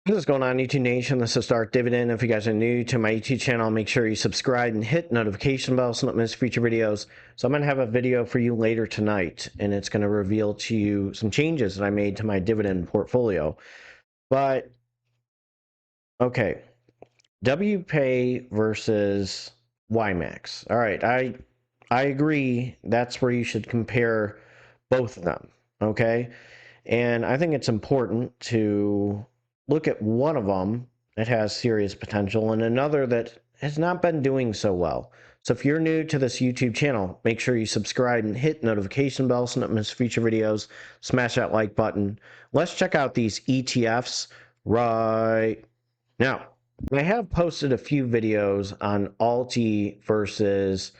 What is going on, YouTube Nation? This is Darth Dividend. If you guys are new to my YouTube channel, make sure you subscribe and hit notification bell so you don't miss future videos. So I'm going to have a video for you later tonight, and it's going to reveal to you some changes that I made to my dividend portfolio. But, okay, Wpay versus Ymax. All right, I agree that's where you should compare both of them, okay? And I think it's important to look at one of them that has serious potential and another that has not been doing so well. So if you're new to this YouTube channel, make sure you subscribe and hit notification bell so you don't miss future videos. Smash that like button. Let's check out these ETFs right now. I have posted a few videos on Ulty versus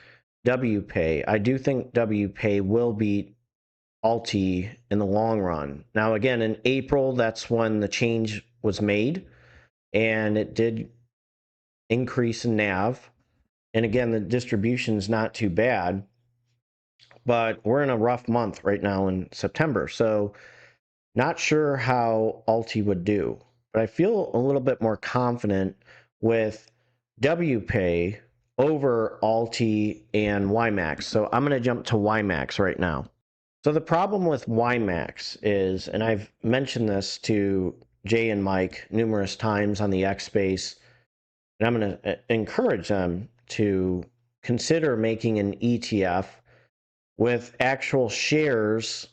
Wpay. I do think Wpay will beat Ulty in the long run. Now, again, in April, that's when the change was made, and it did increase in NAV. And again, the distribution is not too bad, but we're in a rough month right now in September. So not sure how Ulty would do, but I feel a little bit more confident with Wpay over Ulty and Ymax. So I'm going to jump to Ymax right now. So the problem with YieldMax is, and I've mentioned this to Jay and Mike numerous times on the X space, and I'm going to encourage them to consider making an ETF with actual shares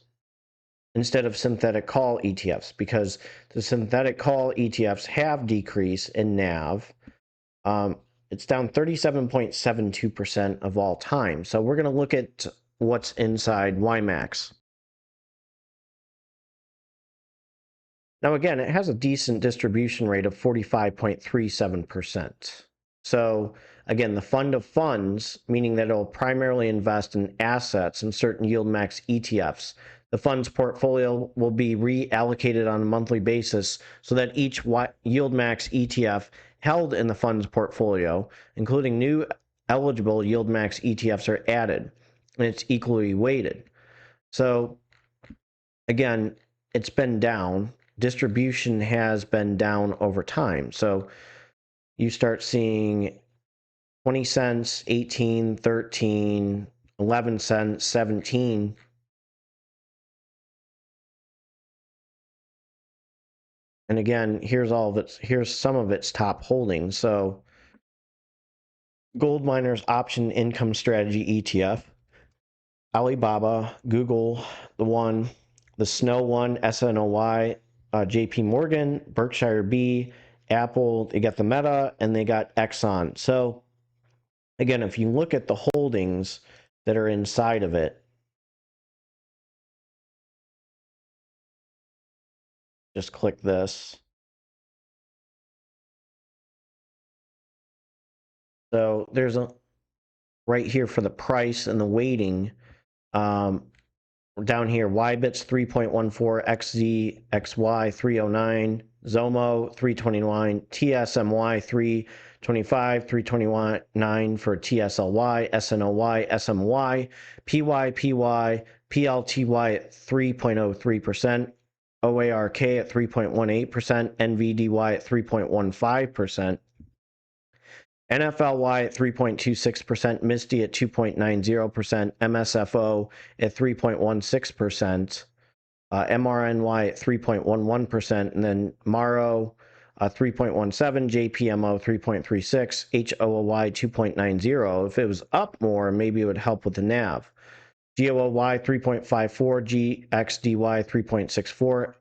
instead of synthetic call ETFs, because the synthetic call ETFs have decreased in NAV. It's down 37.72% of all time. So we're going to look at what's inside YieldMax. Now, again, it has a decent distribution rate of 45.37%. So, again, the fund of funds, meaning that it'll primarily invest in assets and certain YieldMax ETFs. The fund's portfolio will be reallocated on a monthly basis so that each YieldMax ETF held in the fund's portfolio, including new eligible YieldMax ETFs, are added, and it's equally weighted. So, again, it's been down. Distribution has been down over time. So you start seeing 20 cents, 18, 13, 11 cents, 17. And again, here's some of its top holdings. So Gold Miners Option Income Strategy ETF, Alibaba, Google, the Snow one, SNOY, JP Morgan, Berkshire B, Apple, they got the Meta, and they got Exxon. So again, if you look at the holdings that are inside of it, just click this. So there's a right here for the price and the weighting. Down here, YBITS 3.14, XZ, XY 309, Zomo 329, TSMY 325, 329 for TSLY, SNOY, SMY, PYPY, PLTY at 3.03%, OARK at 3.18%, NVDY at 3.15%. NFLY at 3.26%, MSty at 2.90%, MSFO at 3.16%, MRNY at 3.11%, and then MARO 3.17, JPMO 3.36, HOOY 2.90. If it was up more, maybe it would help with the NAV. GOOY 3.54, GXDY 3.64,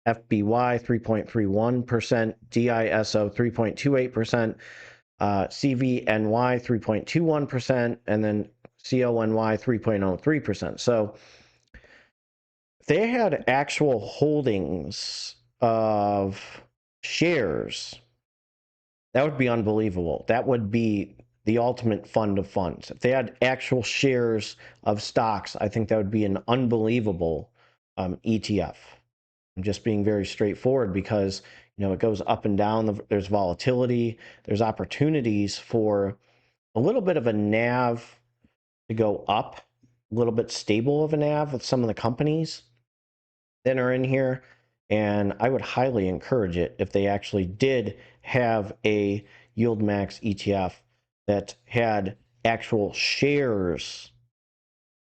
FBY 3.31%, DISO 3.28%, CVNY 3.21%, and then CONY 3.03%. So if they had actual holdings of shares, that would be unbelievable. That would be the ultimate fund of funds. If they had actual shares of stocks, I think that would be an unbelievable ETF. I'm just being very straightforward because, you know, it goes up and down. There's volatility. There's opportunities for a little bit of a NAV to go up, a little bit stable of a NAV with some of the companies that are in here. And I would highly encourage it if they actually did have a YieldMax ETF that had actual shares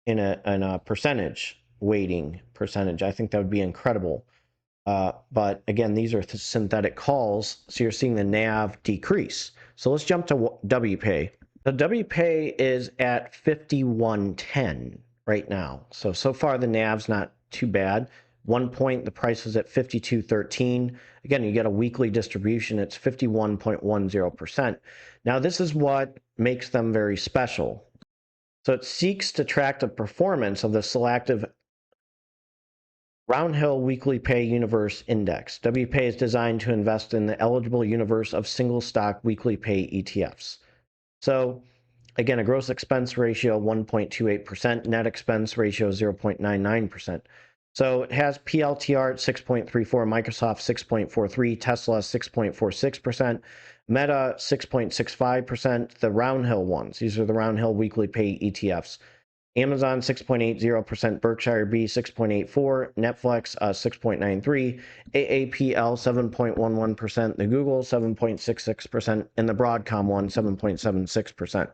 in a percentage weighting percentage. I think that would be incredible. But again, these are synthetic calls, so you're seeing the NAV decrease. So let's jump to Wpay. The Wpay is at 51.10 right now. So far the NAV's not too bad. 1 point, the price was at 52.13. Again, you get a weekly distribution, it's 51.10%. Now this is what makes them very special. So it seeks to track the performance of the selective Roundhill WeeklyPay Universe Index. Wpay is designed to invest in the eligible universe of single stock WeeklyPay ETFs. So again, a gross expense ratio 1.28%, net expense ratio 0.99%. So it has PLTR at 6.34, Microsoft 6.43, Tesla 6.46%, Meta 6.65%, the Roundhill ones. These are the Roundhill WeeklyPay ETFs. Amazon 6.80%, Berkshire B 6.84%, Netflix 6.93%, AAPL 7.11%, the Google 7.66%, and the Broadcom one 7.76%.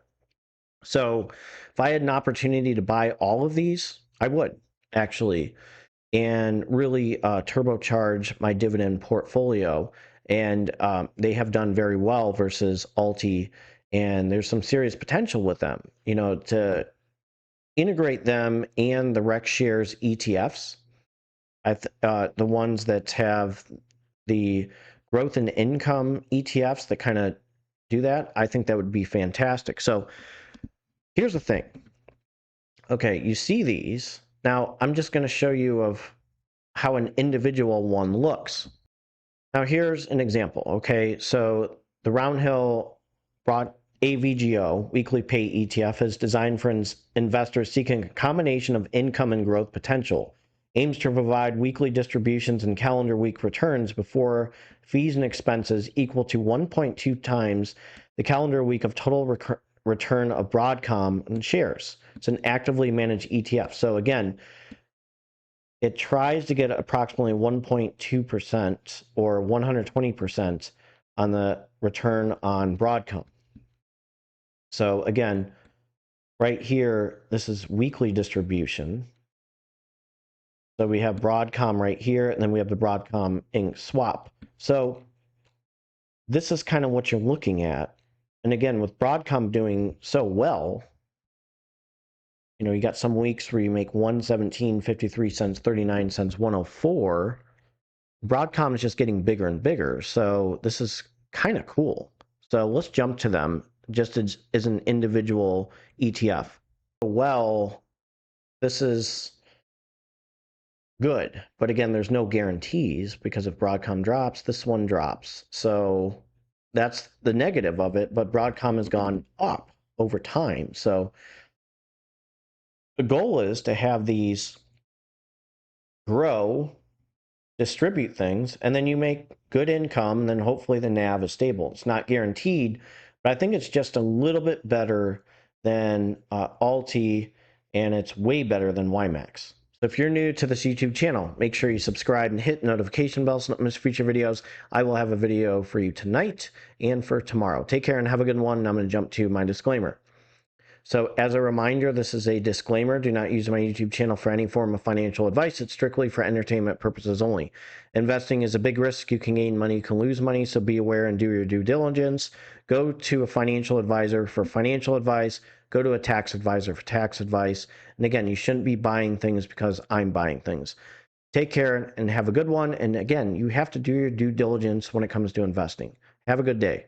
So if I had an opportunity to buy all of these, I would actually, and really turbocharge my dividend portfolio. And they have done very well versus Ulty, and there's some serious potential with them, you know, to integrate them and the RecShares ETFs, the ones that have the growth and income ETFs that kind of do that. I think that would be fantastic. So here's the thing. Okay, you see these. Now I'm just going to show you of how an individual one looks. Now here's an example. Okay, so the Roundhill brought AVGO, WeeklyPay ETF, is designed for investors seeking a combination of income and growth potential. Aims to provide weekly distributions and calendar week returns before fees and expenses equal to 1.2 times the calendar week of total return of Broadcom and shares. It's an actively managed ETF. So again, it tries to get approximately 1.2% or 120% on the return on Broadcom. So again, right here, this is weekly distribution. So we have Broadcom right here, and then we have the Broadcom Inc. swap. So this is kind of what you're looking at. And again, with Broadcom doing so well, you know, you got some weeks where you make 117, 53 cents, 39 cents, 104. Broadcom is just getting bigger and bigger. So this is kind of cool. So let's jump to them just as an individual ETF. Well, this is good. But again, there's no guarantees because if Broadcom drops, this one drops. So that's the negative of it. But Broadcom has gone up over time. So the goal is to have these grow, distribute things, and then you make good income, and then hopefully the NAV is stable. It's not guaranteed, but I think it's just a little bit better than Ulty, and it's way better than Ymax. So if you're new to this YouTube channel, make sure you subscribe and hit notification bell so you don't miss future videos. I will have a video for you tonight and for tomorrow. Take care and have a good one. And I'm going to jump to my disclaimer. So as a reminder, this is a disclaimer. Do not use my YouTube channel for any form of financial advice. It's strictly for entertainment purposes only. Investing is a big risk. You can gain money, you can lose money, so be aware and do your due diligence. Go to a financial advisor for financial advice. Go to a tax advisor for tax advice. And again, you shouldn't be buying things because I'm buying things. Take care and have a good one. And again, you have to do your due diligence when it comes to investing. Have a good day.